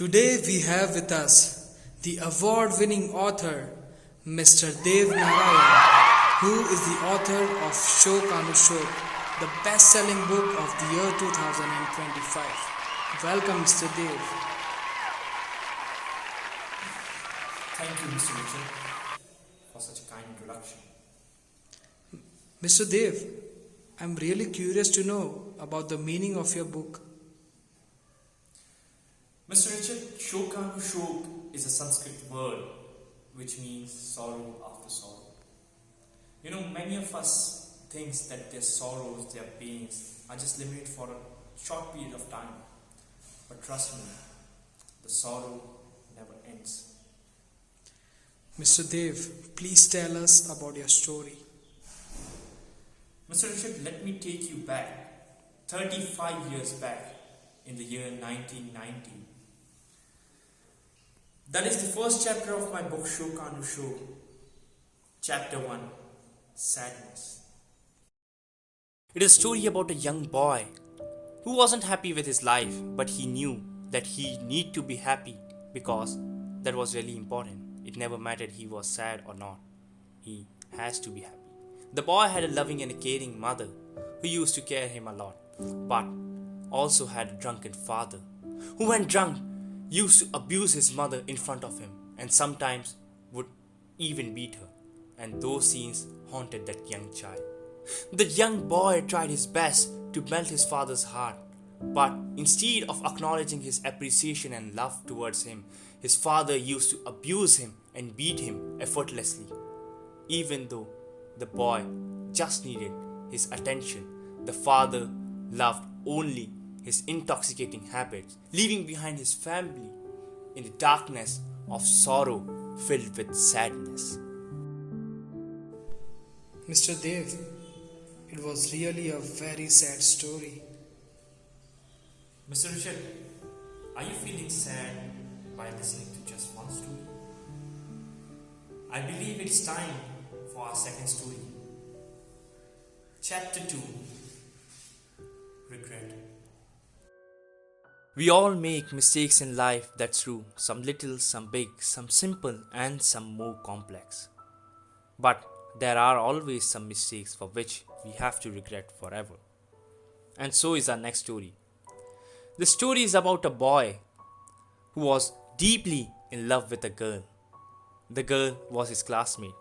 Today we have with us the award-winning author Mr. Dev Narayan, who is the author of Shok Anushok, the best-selling book of the year 2025. Welcome, Mr. Dev. Thank you, Mr. Richard, for such a kind introduction. Mr. Dev, I'm really curious to know about the meaning of your book. Mr. Richard, Shok is a Sanskrit word which means sorrow after sorrow. Many of us think that their sorrows, their pains are just limited for a short period of time. But trust me, the sorrow never ends. Mr. Dev, please tell us about your story. Mr. Richard, let me take you back 35 years back in the year 1990. That is the first chapter of my book Shok Anushok. Chapter 1, Sadness. It is a story about a young boy who wasn't happy with his life, but he knew that he need to be happy because that was really important. It never mattered he was sad or not. He has to be happy. The boy had a loving and a caring mother who used to care him a lot, but also had a drunken father who, when drunk, used to abuse his mother in front of him and sometimes would even beat her. And those scenes haunted that young child. The young boy tried his best to melt his father's heart, but instead of acknowledging his appreciation and love towards him, his father used to abuse him and beat him effortlessly. Even though the boy just needed his attention, the father loved only his intoxicating habits, leaving behind his family in the darkness of sorrow filled with sadness. Mr. Dev, it was really a very sad story. Mr. Richard, are you feeling sad by listening to just one story? I believe it's time for our second story. Chapter 2, Regret. We all make mistakes in life, that's true. Some little, some big, some simple, and some more complex. But there are always some mistakes for which we have to regret forever. And so is our next story. The story is about a boy who was deeply in love with a girl. The girl was his classmate.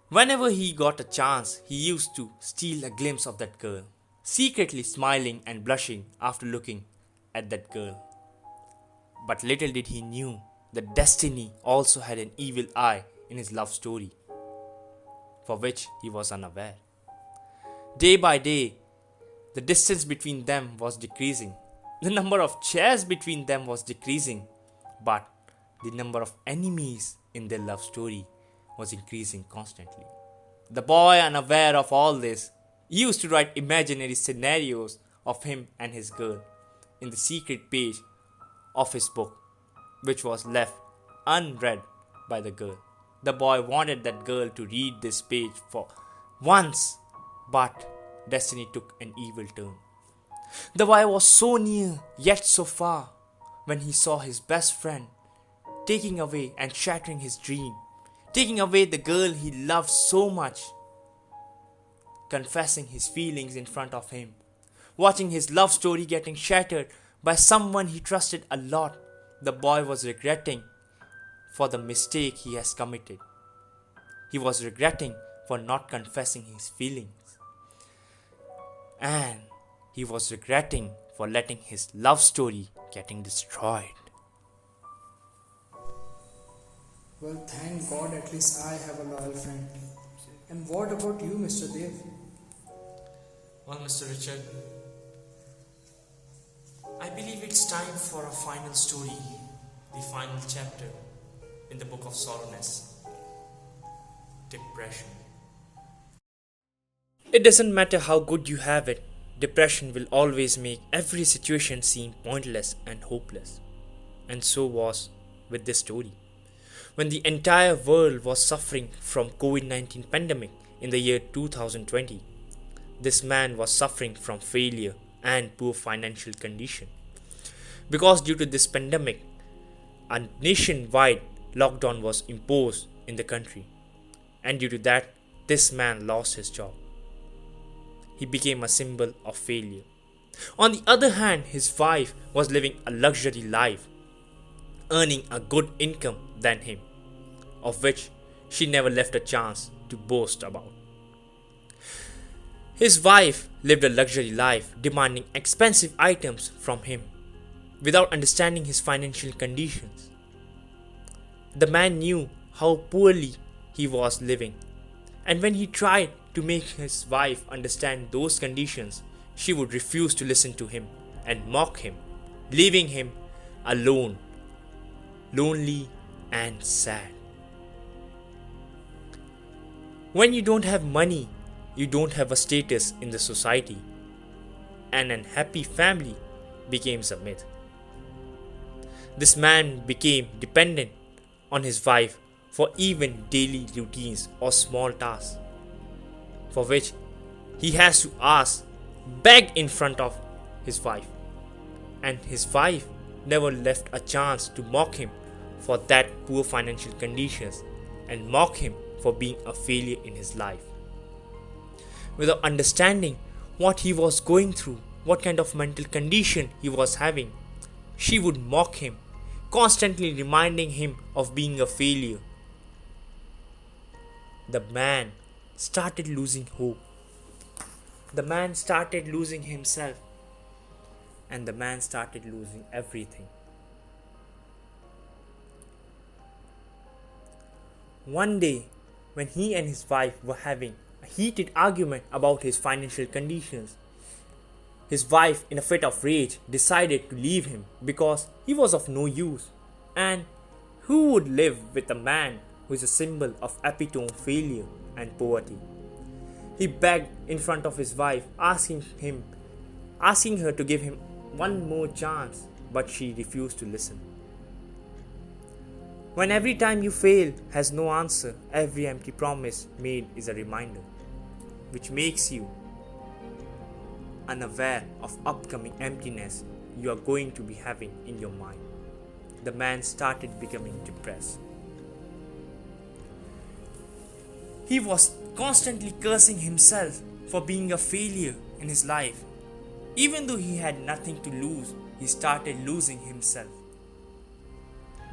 Whenever he got a chance, he used to steal a glimpse of that girl, secretly smiling and blushing after looking at that girl. But little did he knew that destiny also had an evil eye in his love story, for which he was unaware. Day by day, the distance between them was decreasing. The number of chairs between them was decreasing, but the number of enemies in their love story was increasing constantly. The boy, unaware of all this, used to write imaginary scenarios of him and his girl in the secret page of his book, which was left unread by the girl. The boy wanted that girl to read this page for once, but destiny took an evil turn. The boy was so near, yet so far, when he saw his best friend taking away and shattering his dream, taking away the girl he loved so much, confessing his feelings in front of him, watching his love story getting shattered by someone he trusted a lot. The boy was regretting for the mistake he has committed. He was regretting for not confessing his feelings. And he was regretting for letting his love story getting destroyed. Well, thank God at least I have a loyal friend. And what about you, Mr. Dev? Well, Mr. Richard, I believe it's time for a final story, the final chapter in the book of sorrowness, depression. It doesn't matter how good you have it, depression will always make every situation seem pointless and hopeless. And so was with this story. When the entire world was suffering from COVID-19 pandemic in the year 2020, this man was suffering from failure and poor financial condition. because due to this pandemic, a nationwide lockdown was imposed in the country, and due to that, this man lost his job. He became a symbol of failure. On the other hand, his wife was living a luxury life, earning a good income than him, of which she never left a chance to boast about. His wife lived a luxury life, demanding expensive items from him without understanding his financial conditions. The man knew how poorly he was living, and when he tried to make his wife understand those conditions, she would refuse to listen to him and mock him, leaving him alone, lonely, and sad. When you don't have money, you don't have a status in the society, and an happy family becomes a myth. This man became dependent on his wife for even daily routines or small tasks, for which he has to beg in front of his wife, and his wife never left a chance to mock him for that poor financial conditions and mock him for being a failure in his life. Without understanding what he was going through, what kind of mental condition he was having, she would mock him, constantly reminding him of being a failure. The man started losing hope. The man started losing himself. And the man started losing everything. One day, when he and his wife were having a heated argument about his financial conditions, his wife, in a fit of rage, decided to leave him because he was of no use. And who would live with a man who is a symbol of epitome failure and poverty? He begged in front of his wife, asking her to give him one more chance, but she refused to listen. When every time you fail has no answer, every empty promise made is a reminder, which makes you unaware of upcoming emptiness you are going to be having in your mind. The man started becoming depressed. He was constantly cursing himself for being a failure in his life. Even though he had nothing to lose, he started losing himself.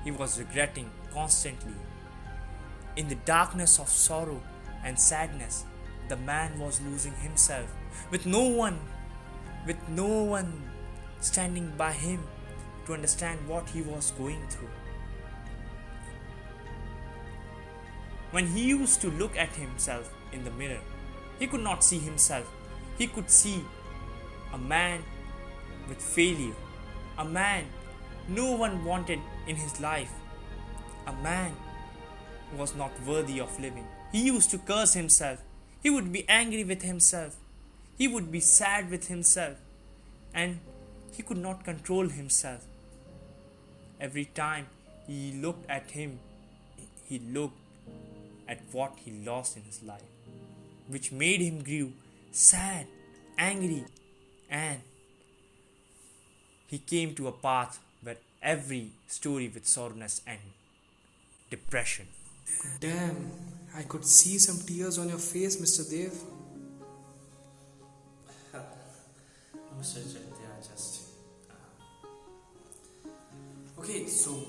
He was regretting constantly. In the darkness of sorrow and sadness, the man was losing himself with no one standing by him to understand what he was going through. When he used to look at himself in the mirror, he could not see himself. He could see a man with failure, a man no one wanted in his life, a man who was not worthy of living. He used to curse himself. He would be angry with himself. He would be sad with himself, and he could not control himself. Every time he looked at him, he looked at what he lost in his life, which made him grow sad, angry, and he came to a path where every story with sorrowness and depression. Damn, I could see some tears on your face, Mr. Dev. Mr. Chaitya, just okay. So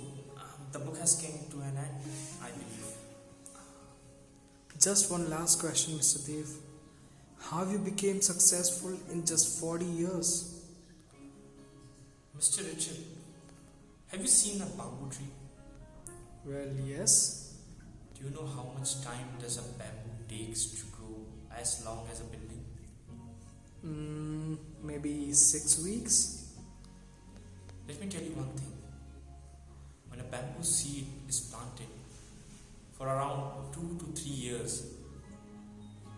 the book has came to an end, I believe. Just one last question, Mr. Dev. How you became successful in just 40 years? Mr. Richard, have you seen a bamboo tree? Well, yes. Do you know how much time does a bamboo takes to grow as long as a building? Maybe 6 weeks. Let me tell you one thing. When a bamboo seed is planted, for around 2 to 3 years,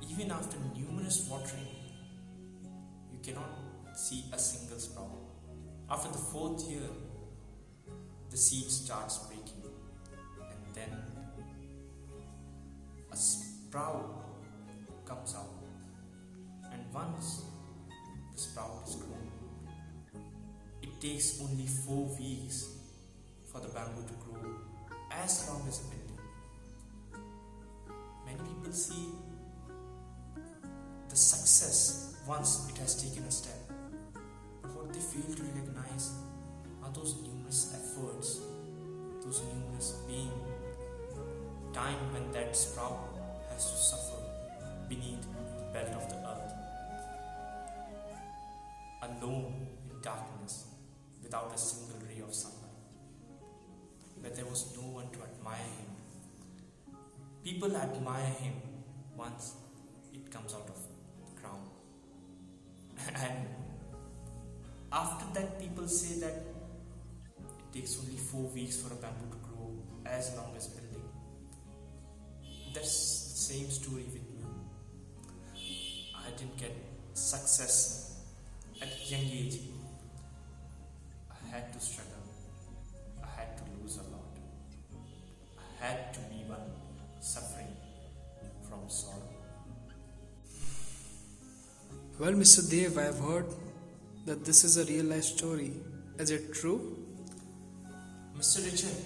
even after numerous watering, you cannot see a single sprout. After the 4th year, the seed starts breaking, and then a sprout comes out. And once the sprout is grown, it takes only 4 weeks for the bamboo to grow as long as a building. Many people see the success once it has taken a step, but what they fail to recognize are those numerous efforts, those numerous pain, time when that sprout has to suffer beneath the belt of the earth, alone in darkness, without a single ray of sunlight, where there was no one to admire him. People admire him once it comes out of the ground. And after that, people say that it takes only 4 weeks for a bamboo to grow as long as building. That's the same story with me. I didn't get success at a young age. I had to struggle. I had to lose a lot. I had to be one suffering from sorrow. Well, Mr. Dev, I've heard that this is a real life story. Is it true? Mr. Richard,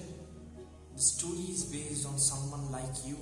the story is based on someone like you.